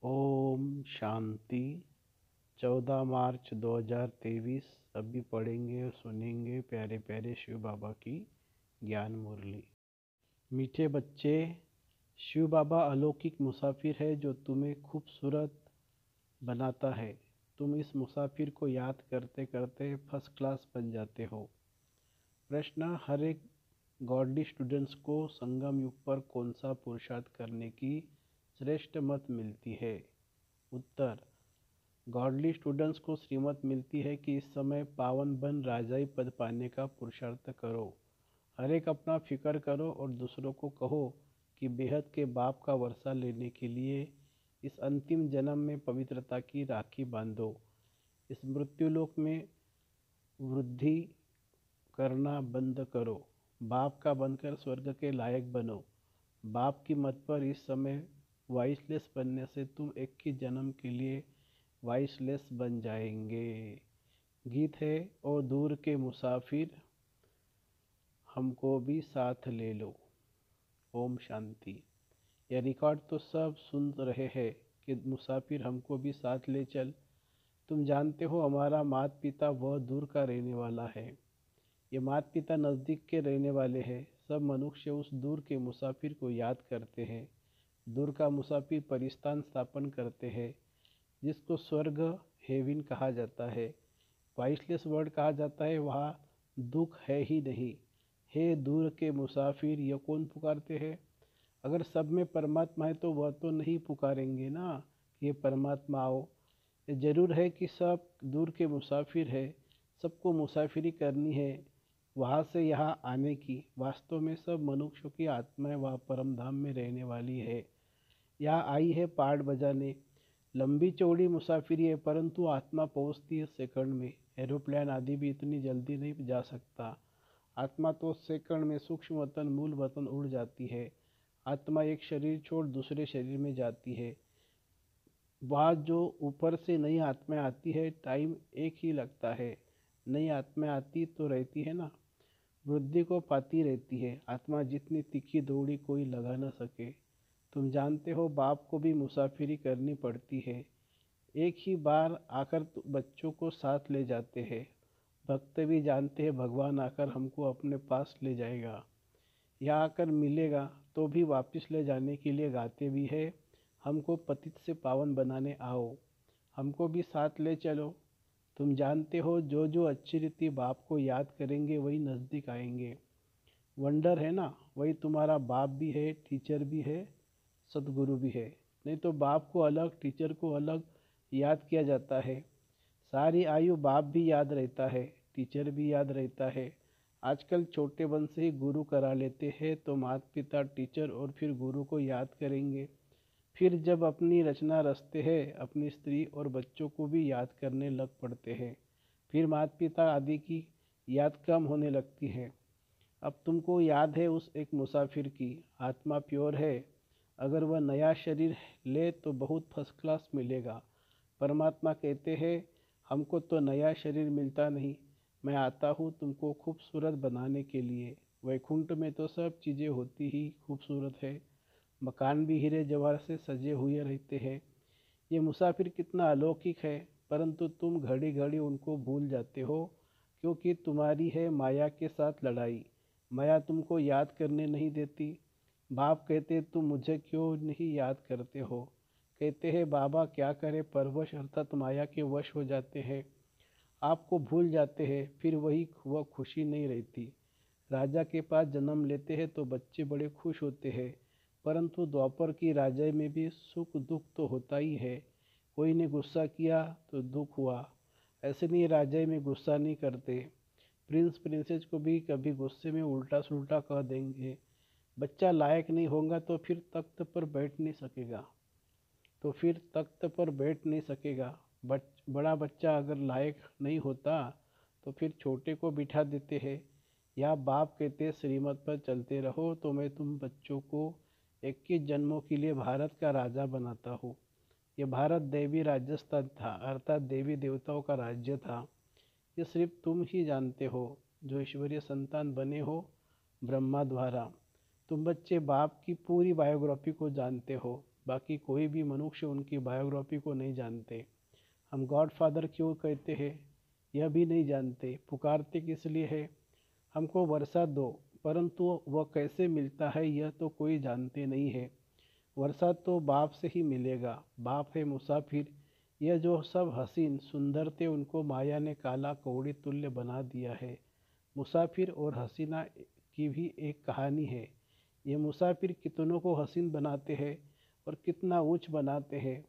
ओम शांति। 14 मार्च 2023 अभी पढ़ेंगे और सुनेंगे प्यारे प्यारे शिव बाबा की ज्ञान मुरली। मीठे बच्चे, शिव बाबा अलौकिक मुसाफिर है जो तुम्हें खूबसूरत बनाता है। तुम इस मुसाफिर को याद करते करते फर्स्ट क्लास बन जाते हो। प्रश्न: हर एक गॉडली स्टूडेंट्स को संगम युग पर कौन सा पुरुषार्थ करने की श्रेष्ठ मत मिलती है? उत्तर: गॉडली स्टूडेंट्स को श्रीमत मिलती है कि इस समय पावन बन राजाई पद पाने का पुरुषार्थ करो। हर एक अपना फिक्र करो और दूसरों को कहो कि बेहद के बाप का वर्षा लेने के लिए इस अंतिम जन्म में पवित्रता की राखी बांधो। इस मृत्युलोक में वृद्धि करना बंद करो। बाप का बनकर स्वर्ग के लायक बनो। बाप की मत पर इस समय वाइसलेस बनने से तुम 21 जन्म के लिए वाइसलेस बन जाएंगे। गीत है: ओ दूर के मुसाफिर हमको भी साथ ले लो। ओम शांति। यह रिकॉर्ड तो सब सुन रहे हैं कि मुसाफिर हमको भी साथ ले चल। तुम जानते हो हमारा माता पिता वह दूर का रहने वाला है। ये माता पिता नज़दीक के रहने वाले हैं। सब मनुष्य उस दूर के मुसाफिर को याद करते हैं। दूर का मुसाफिर परिस्थान स्थापन करते हैं जिसको स्वर्ग हेवन कहा जाता है। वाइसलेस वर्ल्ड कहा जाता है। वहाँ दुख है ही नहीं। हे दूर के मुसाफिर, यह कौन पुकारते हैं? अगर सब में परमात्मा है तो वह तो नहीं पुकारेंगे ना कि ये परमात्मा आओ। ये जरूर है कि सब दूर के मुसाफिर है। सबको मुसाफिरी करनी है वहाँ से यहाँ आने की। वास्तव में सब मनुष्यों की आत्माएं वहाँ परम धाम में रहने वाली है। यहाँ आई है पाठ बजाने। लंबी चौड़ी मुसाफिरी है परंतु आत्मा पहुँचती है सेकंड में। एरोप्लेन आदि भी इतनी जल्दी नहीं जा सकता। आत्मा तो सेकंड में सूक्ष्म वतन मूल वतन उड़ जाती है। आत्मा एक शरीर छोड़ दूसरे शरीर में जाती है। वहाँ जो ऊपर से नई आत्मा आती है टाइम एक ही लगता है। नई आत्मा आती तो रहती है ना, वृद्धि को पाती रहती है। आत्मा जितनी तीखी दौड़ी कोई लगा न सके। तुम जानते हो बाप को भी मुसाफिरी करनी पड़ती है। एक ही बार आकर बच्चों को साथ ले जाते हैं। भक्त भी जानते हैं भगवान आकर हमको अपने पास ले जाएगा। यहाँ आकर मिलेगा तो भी वापस ले जाने के लिए गाते भी है, हमको पतित से पावन बनाने आओ, हमको भी साथ ले चलो। तुम जानते हो जो जो अच्छी रीति बाप को याद करेंगे वही नज़दीक आएंगे। वंडर है ना, वही तुम्हारा बाप भी है, टीचर भी है, सदगुरु भी है। नहीं तो बाप को अलग टीचर को अलग याद किया जाता है। सारी आयु बाप भी याद रहता है, टीचर भी याद रहता है। आजकल छोटे बन से ही गुरु करा लेते हैं तो माता पिता टीचर और फिर गुरु को याद करेंगे। फिर जब अपनी रचना रचते हैं अपनी स्त्री और बच्चों को भी याद करने लग पड़ते हैं। फिर माता पिता आदि की याद कम होने लगती है। अब तुमको याद है उस एक मुसाफिर की। आत्मा प्योर है। अगर वह नया शरीर ले तो बहुत फर्स्ट क्लास मिलेगा। परमात्मा कहते हैं हमको तो नया शरीर मिलता नहीं, मैं आता हूँ तुमको खूबसूरत बनाने के लिए। वैकुंठ में तो सब चीज़ें होती ही खूबसूरत है। मकान भी हीरे जवाहर से सजे हुए रहते हैं। ये मुसाफिर कितना अलौकिक है परंतु तुम घड़ी घड़ी उनको भूल जाते हो क्योंकि तुम्हारी है माया के साथ लड़ाई। माया तुमको याद करने नहीं देती। बाप कहते तुम मुझे क्यों नहीं याद करते हो? कहते हैं बाबा क्या करे, परवश अर्थात माया के वश हो जाते हैं, आपको भूल जाते हैं। फिर वही वह खुशी नहीं रहती। राजा के पास जन्म लेते हैं तो बच्चे बड़े खुश होते हैं परंतु द्वापर की राजाई में भी सुख दुख तो होता ही है। कोई ने गुस्सा किया तो दुख हुआ। ऐसे नहीं राजाई में गुस्सा नहीं करते। प्रिंस प्रिंसेस को भी कभी गुस्से में उल्टा सुल्टा कह देंगे। बच्चा लायक नहीं होगा तो फिर तख्त पर बैठ नहीं सकेगा। बड़ा बच्चा अगर लायक नहीं होता तो फिर छोटे को बिठा देते हैं। या बाप कहते श्रीमत पर चलते रहो तो मैं तुम बच्चों को 21 जन्मों के लिए भारत का राजा बनाता हूँ। ये भारत देवी राजस्थान था अर्थात देवी देवताओं का राज्य था। ये सिर्फ तुम ही जानते हो जो ईश्वरीय संतान बने हो ब्रह्मा द्वारा। तुम बच्चे बाप की पूरी बायोग्राफी को जानते हो। बाकी कोई भी मनुष्य उनकी बायोग्राफी को नहीं जानते। हम गॉड फादर क्यों कहते हैं यह भी नहीं जानते। पुकारते किस लिए है, हमको वर्षा दो, परंतु वह कैसे मिलता है यह तो कोई जानते नहीं है। वर्षा तो बाप से ही मिलेगा। बाप है मुसाफिर। यह जो सब हसीन सुंदर थे उनको माया ने काला कौड़ी तुल्य बना दिया है। मुसाफिर और हसीना की भी एक कहानी है। ये मुसाफिर कितनों को हसीन बनाते हैं और कितना ऊंच बनाते हैं।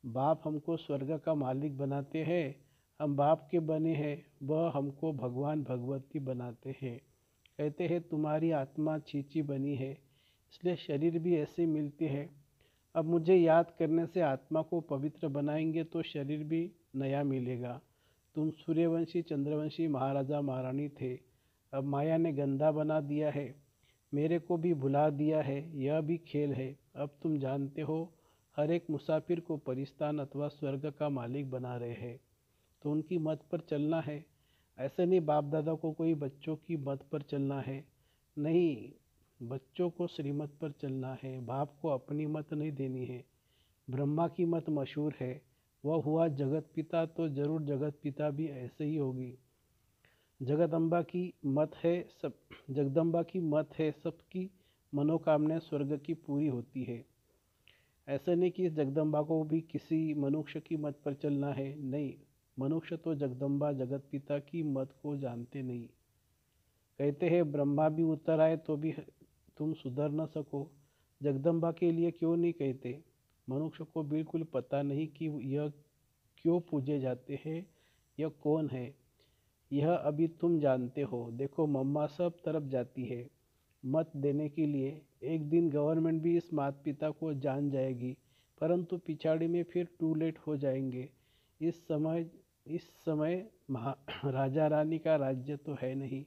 बाप हमको स्वर्ग का मालिक बनाते हैं, हम बाप के बने हैं, वह हमको भगवान भगवती बनाते हैं। कहते हैं तुम्हारी आत्मा चीची बनी है, इसलिए शरीर भी ऐसे मिलते हैं। अब मुझे याद करने से आत्मा को पवित्र बनाएंगे तो शरीर भी नया मिलेगा। तुम सूर्यवंशी चंद्रवंशी महाराजा महारानी थे, अब माया ने गंदा बना दिया है, मेरे को भी भुला दिया है। यह भी खेल है। अब तुम जानते हो हर एक मुसाफिर को परिस्तान अथवा स्वर्ग का मालिक बना रहे हैं, तो उनकी मत पर चलना है। ऐसे नहीं बाप दादा को कोई बच्चों की मत पर चलना है, नहीं, बच्चों को श्रीमत पर चलना है, बाप को अपनी मत नहीं देनी है। ब्रह्मा की मत मशहूर है, वह हुआ जगत पिता, तो जरूर जगत पिता भी ऐसे ही होगी। जगदम्बा की मत है सब, जगदम्बा की मत है सबकी मनोकामना स्वर्ग की पूरी होती है। ऐसा नहीं कि इस जगदम्बा को भी किसी मनुष्य की मत पर चलना है, नहीं, मनुष्य तो जगदम्बा जगत पिता की मत को जानते नहीं। कहते हैं ब्रह्मा भी उतर आए तो भी तुम सुधर न सको, जगदम्बा के लिए क्यों नहीं कहते। मनुष्य को बिल्कुल पता नहीं कि यह क्यों पूजे जाते हैं, यह कौन है, यह अभी तुम जानते हो। देखो मम्मा सब तरफ जाती है मत देने के लिए। एक दिन गवर्नमेंट भी इस माता पिता को जान जाएगी, परंतु पिछाड़ी में फिर टू लेट हो जाएंगे। इस समय राजा रानी का राज्य तो है नहीं।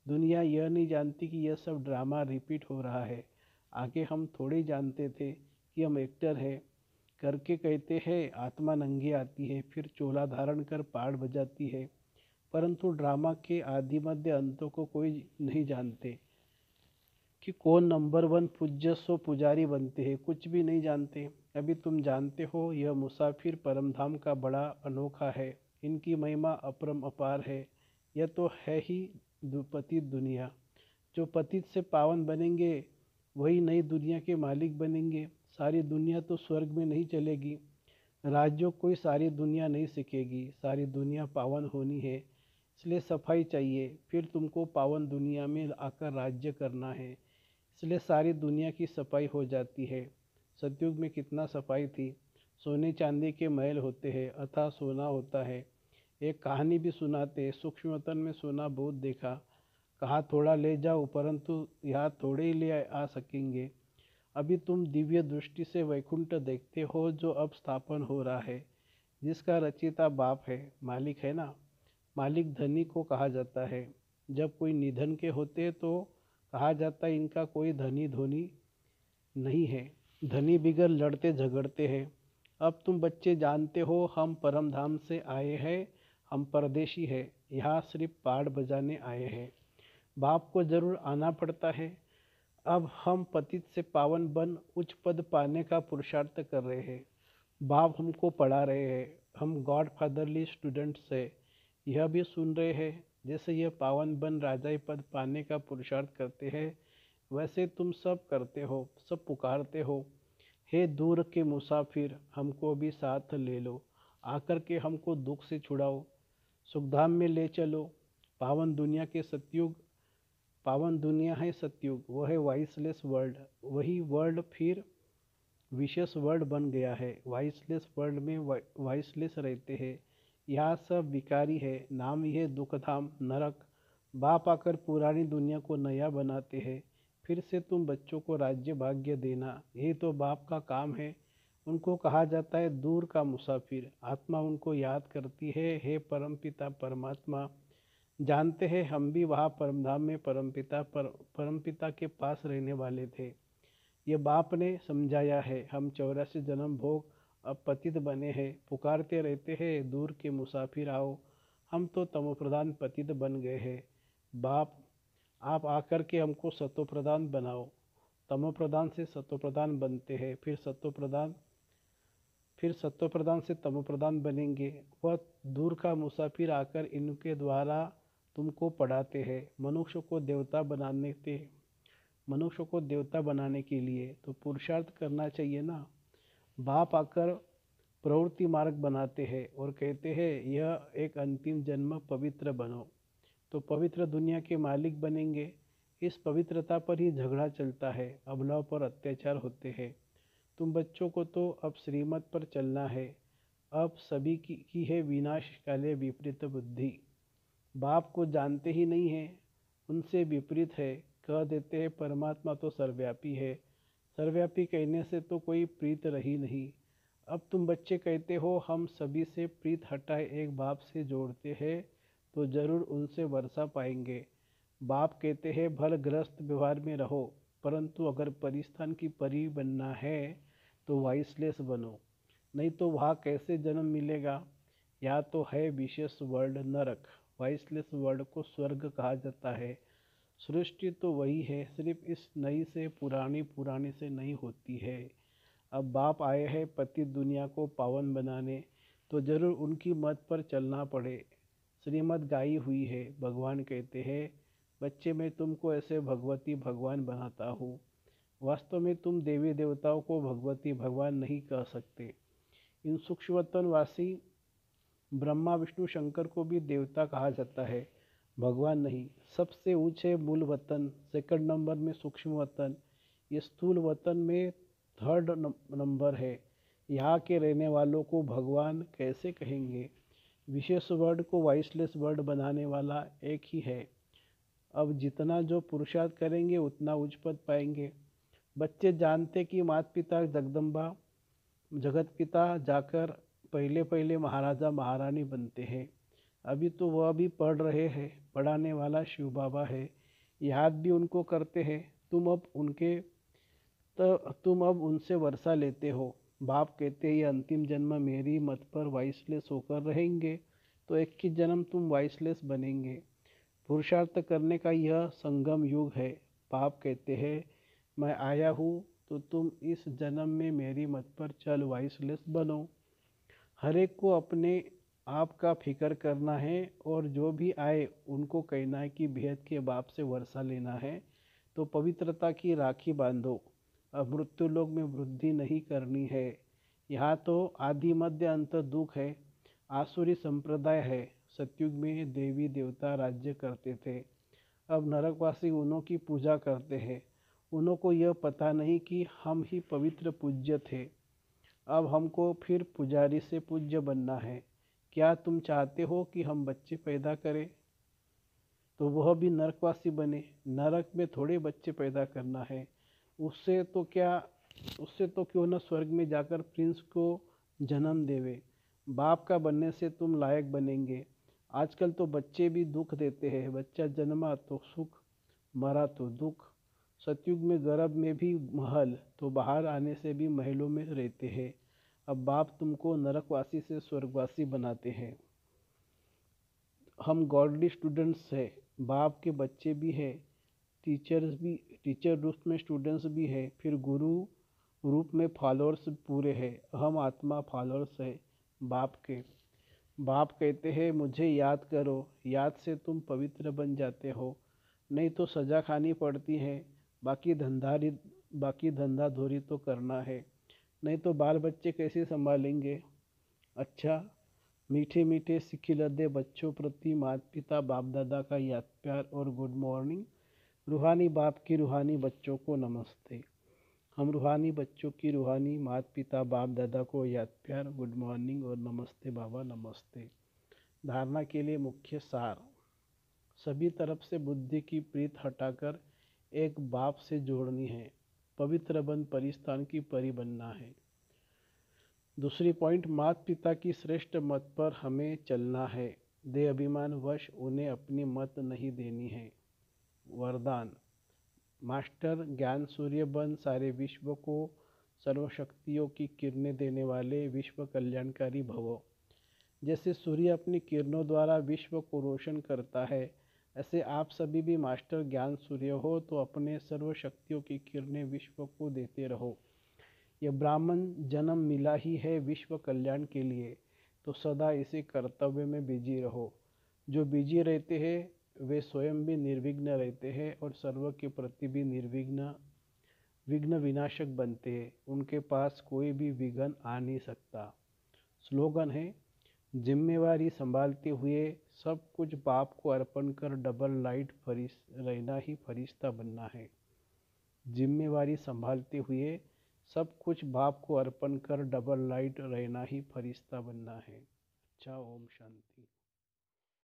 दुनिया यह नहीं जानती कि यह सब ड्रामा रिपीट हो रहा है। आगे हम थोड़ी जानते थे कि हम एक्टर हैं करके कहते हैं आत्मा नंगी आती है, फिर चोला धारण कर पहाड़ बजाती है, परंतु ड्रामा के आदि मध्य अंतों को कोई नहीं जानते कि कौन नंबर वन पूज्य सो पुजारी बनते हैं, कुछ भी नहीं जानते। अभी तुम जानते हो यह मुसाफिर परमधाम का बड़ा अनोखा है, इनकी महिमा अपरम अपार है। यह तो है ही पतित दुनिया। जो पतित से पावन बनेंगे वही नई दुनिया के मालिक बनेंगे। सारी दुनिया तो स्वर्ग में नहीं चलेगी, राज्यों कोई सारी दुनिया नहीं सीखेगी, सारी दुनिया पावन होनी है, इसलिए सफाई चाहिए, फिर तुमको पावन दुनिया में आकर राज्य करना है, इसलिए सारी दुनिया की सफाई हो जाती है। सतयुग में कितना सफाई थी, सोने चांदी के महल होते हैं, अथाह सोना होता है। एक कहानी भी सुनाते, सूक्ष्म वतन में सोना बहुत देखा, कहा थोड़ा ले जाओ, परंतु यहाँ थोड़े ही ले आ सकेंगे। अभी तुम दिव्य दृष्टि से वैकुंठ देखते हो जो अब स्थापन हो रहा है, जिसका रचिता बाप है, मालिक है ना। मालिक धनी को कहा जाता है। जब कोई निधन के होते तो कहा जाता है इनका कोई धनी धोनी नहीं है, धनी बिगर लड़ते झगड़ते हैं। अब तुम बच्चे जानते हो हम परम धाम से आए हैं, हम परदेशी हैं, यहाँ सिर्फ पहाड़ बजाने आए हैं। बाप को जरूर आना पड़ता है। अब हम पतित से पावन बन उच्च पद पाने का पुरुषार्थ कर रहे हैं। बाप हमको पढ़ा रहे हैं, हम गॉड फादरली स्टूडेंट्स है। यह भी सुन रहे हैं जैसे यह पावन बन राजाई पद पाने का पुरुषार्थ करते हैं, वैसे तुम सब करते हो, सब पुकारते हो। हे दूर के मुसाफिर हमको भी साथ ले लो, आकर के हमको दुख से छुड़ाओ, सुखधाम में ले चलो। पावन दुनिया के सतयुग, पावन दुनिया है सतयुग, वह है वाइसलेस वर्ल्ड। वही वर्ल्ड फिर विशेष वर्ल्ड बन गया है। वाइसलेस वर्ल्ड में वाइसलेस रहते हैं, यहाँ सब विकारी है, नाम यह दुखधाम नरक। बाप आकर पुरानी दुनिया को नया बनाते हैं, फिर से तुम बच्चों को राज्य भाग्य देना, यही तो बाप का काम है। उनको कहा जाता है दूर का मुसाफिर। आत्मा उनको याद करती है, हे परमपिता परमात्मा। जानते हैं हम भी वहाँ परमधाम में परमपिता के पास रहने वाले थे। ये बाप ने समझाया है, हम 84 जन्म भोग अब पतित बने हैं, पुकारते रहते हैं दूर के मुसाफिर आओ। हम तो तमोप्रधान पतित बन गए हैं। बाप आप आकर के हमको सतोप्रधान बनाओ। तमो प्रधान से सत्व प्रधान बनते हैं, फिर सत्व प्रधान से तमो प्रधान बनेंगे। वह दूर का मुसाफिर आकर इनके द्वारा तुमको पढ़ाते हैं। मनुष्य को देवता बनाने के लिए तो पुरुषार्थ करना चाहिए ना। बाप आकर प्रवृत्ति मार्ग बनाते हैं और कहते हैं यह एक अंतिम जन्म पवित्र बनो, तो पवित्र दुनिया के मालिक बनेंगे। इस पवित्रता पर ही झगड़ा चलता है, अबलाओं पर अत्याचार होते हैं। तुम बच्चों को तो अब श्रीमत पर चलना है। अब सभी की है विनाश काले विपरीत बुद्धि। बाप को जानते ही नहीं है, उनसे विपरीत है। कह देते हैं परमात्मा तो सर्वव्यापी है। सर्वव्यापी कहने से तो कोई प्रीत रही नहीं। अब तुम बच्चे कहते हो हम सभी से प्रीत हटाए एक बाप से जोड़ते हैं तो जरूर उनसे वर्षा पाएंगे। बाप कहते हैं भल ग्रस्त व्यवहार में रहो, परंतु अगर परिस्थान की परी बनना है तो वाइसलेस बनो, नहीं तो वहाँ कैसे जन्म मिलेगा। या तो है विशेष वर्ल्ड नरक, वाइसलेस वर्ल्ड को स्वर्ग कहा जाता है। सृष्टि तो वही है, सिर्फ इस नई से पुरानी, पुरानी से नहीं होती है। अब बाप आए हैं पति दुनिया को पावन बनाने, तो जरूर उनकी मत पर चलना पड़े। श्रीमत गाई हुई है। भगवान कहते हैं बच्चे मैं तुमको ऐसे भगवती भगवान बनाता हूँ। वास्तव में तुम देवी देवताओं को भगवती भगवान नहीं कह सकते। इन सूक्ष्मतनवासी ब्रह्मा विष्णु शंकर को भी देवता कहा जाता है, भगवान नहीं। सबसे ऊंचे मूल वतन, सेकंड नंबर में सूक्ष्म वतन, ये स्थूल वतन में थर्ड नंबर है। यहाँ के रहने वालों को भगवान कैसे कहेंगे। विशेष वर्ड को वाइसलेस वर्ड बनाने वाला एक ही है। अब जितना जो पुरुषार्थ करेंगे उतना उच्च पद पाएंगे। बच्चे जानते कि माता पिता जगदम्बा जगत पिता जाकर पहले पहले महाराजा महारानी बनते हैं। अभी तो वह भी पढ़ रहे हैं, पढ़ाने वाला शिव बाबा है। याद भी उनको करते हैं। तुम अब उनसे वर्षा लेते हो। बाप कहते हैं ये अंतिम जन्म मेरी मत पर वाइसलेस होकर रहेंगे, तो 21 जन्म तुम वाइसलेस बनेंगे। पुरुषार्थ करने का यह संगम युग है। बाप कहते हैं मैं आया हूँ तो तुम इस जन्म में मेरी मत पर चल वाइसलेस बनो। हर एक को अपने आप का फिक्र करना है और जो भी आए उनको कहना है कि भेद के बाप से वर्षा लेना है, तो पवित्रता की राखी बांधो। अब मृत्यु लोक में वृद्धि नहीं करनी है। यहाँ तो आदि मध्य अंत दुख है। आसुरी संप्रदाय है। सतयुग में देवी देवता राज्य करते थे। अब नरकवासी उन्हों की पूजा करते हैं। उन्हों को यह पता नहीं कि हम ही पवित्र पूज्य थे। अब हमको फिर पुजारी से पूज्य बनना है। क्या तुम चाहते हो कि हम बच्चे पैदा करें तो वह भी नरकवासी बने। नरक में थोड़े बच्चे पैदा करना है। उससे तो क्यों न स्वर्ग में जाकर प्रिंस को जन्म देवे। बाप का बनने से तुम लायक बनेंगे। आजकल तो बच्चे भी दुख देते हैं। बच्चा जन्मा तो सुख, मरा तो दुख। सतयुग में गर्भ में भी महल, तो बाहर आने से भी महलों में रहते हैं। अब बाप तुमको नरकवासी से स्वर्गवासी बनाते हैं। हम गॉडली स्टूडेंट्स हैं। बाप के बच्चे भी हैं। टीचर रूप में स्टूडेंट्स भी है, फिर गुरु रूप में फॉलोअर्स पूरे हैं। हम आत्मा फॉलोअर्स है बाप के। बाप कहते हैं मुझे याद करो। याद से तुम पवित्र बन जाते हो, नहीं तो सजा खानी पड़ती है। बाकी धंधा धोरी तो करना है, नहीं तो बाल बच्चे कैसे संभालेंगे। अच्छा, मीठे मीठे सिखिलदे बच्चों प्रति माता पिता बाप दादा का याद प्यार और गुड मॉर्निंग। रूहानी बाप की रूहानी बच्चों को नमस्ते। हम रूहानी बच्चों की रूहानी माता पिता बाप दादा को याद प्यार, गुड मॉर्निंग और नमस्ते बाबा नमस्ते। धारणा के लिए मुख्य सार, सभी तरफ से बुद्धि की प्रीत हटाकर एक बाप से जोड़नी है। पवित्र बन परिस्थान की परी बनना है। दूसरी पॉइंट, माता पिता की श्रेष्ठ मत पर हमें चलना है। देह अभिमान वश उन्हें अपनी मत नहीं देनी है। वरदान, मास्टर ज्ञान सूर्य बन सारे विश्व को सर्वशक्तियों की किरणें देने वाले विश्व कल्याणकारी भवो। जैसे सूर्य अपनी किरणों द्वारा विश्व को रोशन करता है, ऐसे आप सभी भी मास्टर ज्ञान सूर्य हो, तो अपने सर्व शक्तियों की किरणें विश्व को देते रहो। यह ब्राह्मण जन्म मिला ही है विश्व कल्याण के लिए, तो सदा इसी कर्तव्य में बिजी रहो। जो बिजी रहते हैं वे स्वयं भी निर्विघ्न रहते हैं और सर्व के प्रति भी विघ्न विनाशक बनते हैं। उनके पास कोई भी विघ्न आ नहीं सकता। स्लोगन है, जिम्मेवारी संभालते हुए सब कुछ बाप को अर्पण कर डबल लाइट रहना ही फरिश्ता बनना है। जिम्मेवारी संभालते हुए सब कुछ बाप को अर्पण कर डबल लाइट रहना ही फरिश्ता बनना है। अच्छा, ओम शांति।